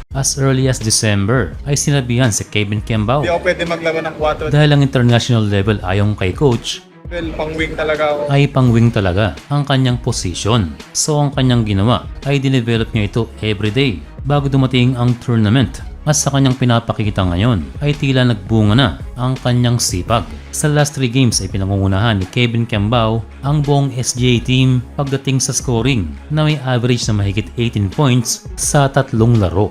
As early as December ay sinabihan si Kevin Kembao Hindi ako pwede maglaro ng 4. dahil ang international level ayon kay coach Well, pang-wing talaga ako. ay pang-wing talaga ang kanyang posisyon. So ang kanyang ginawa ay dinevelop niya ito everyday bago dumating ang tournament. At sa kanyang pinapakita ngayon ay tila nagbunga na ang kanyang sipag. Sa last 3 games ay pinangungunahan ni Kevin Kembao ang buong SGA team pagdating sa scoring na may average na mahigit 18 points sa 3 laro.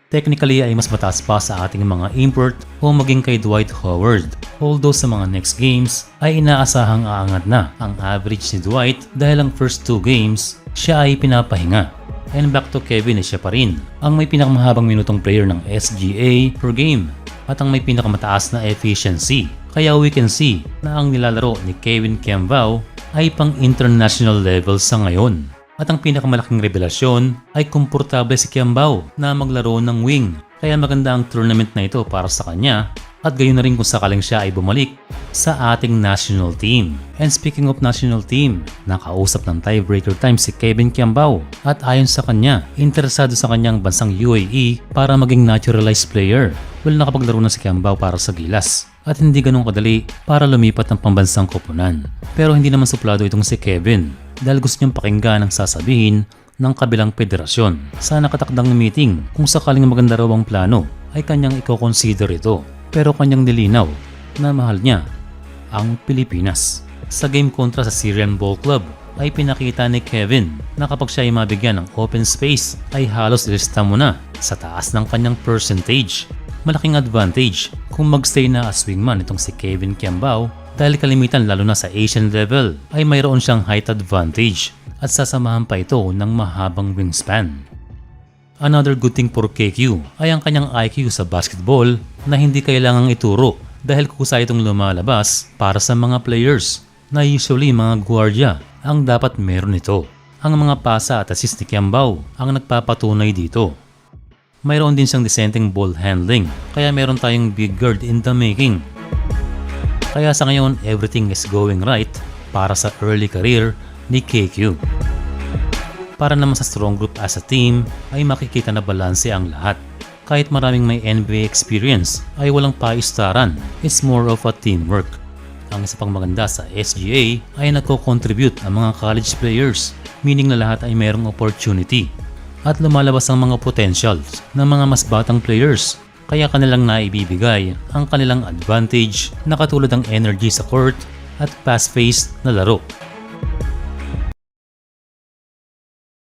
Technically ay mas mataas pa sa ating mga import o maging kay Dwight Howard. Although sa mga next games ay inaasahang aangat na ang average ni Dwight dahil ang first 2 games siya ay pinapahinga. And back to Kevin ay siya pa rin ang may pinakamahabang minutong player ng SGA per game at ang may pinakamataas na efficiency. Kaya we can see na ang nilalaro ni Kevin Kembao ay pang international level sa ngayon. At ang pinakamalaking revelasyon ay komportable si Kembao na maglaro ng wing. Kaya maganda ang tournament na ito para sa kanya at gayon na rin kung sakaling siya ay bumalik sa ating national team. And speaking of national team, nakausap ng tiebreaker time si Kevin Kembao at ayon sa kanya, interesado sa kanyang bansang UAE para maging naturalized player. Well, nakapaglaro na si Kembao para sa Gilas at hindi ganun kadali para lumipat ng pambansang koponan. Pero hindi naman suplado itong si Kevin dahil gusto niyang pakinggan ang sasabihin ng kabilang federasyon. Sa nakatakdang meeting, kung sakaling maganda raw ang plano, ay kanyang i-consider ito. Pero kanyang nilinaw na mahal niya ang Pilipinas. Sa game kontra sa Syrian Ball Club, ay pinakita ni Kevin na kapag siya ay mabigyan ng open space, ay halos ilista mo na sa taas ng kanyang percentage. Malaking advantage kung magstay na as wingman itong si Kevin Kembao dahil kalimitan lalo na sa Asian level ay mayroon siyang height advantage at sasamahan pa ito ng mahabang wingspan. Another good thing for KQ ay ang kanyang IQ sa basketball na hindi kailangang ituro dahil kusa itong lumalabas para sa mga players na usually mga guardia ang dapat meron ito. Ang mga pasa at assist ni Kembao ang nagpapatunay dito. Mayroon din siyang disenteng ball handling kaya meron tayong big guard in the making. Kaya sa ngayon, everything is going right para sa early career ni KQ. Para naman sa strong group as a team, ay makikita na balanse ang lahat. Kahit maraming may NBA experience, ay walang paistaran. It's more of a teamwork. Ang isa pang maganda sa SGA ay nagko-contribute ang mga college players, meaning na lahat ay mayroong opportunity. At lumalabas ang mga potentials ng mga mas batang players. Kaya kanilang naibibigay ang kanilang advantage na katulad ng energy sa court at fast-paced na laro.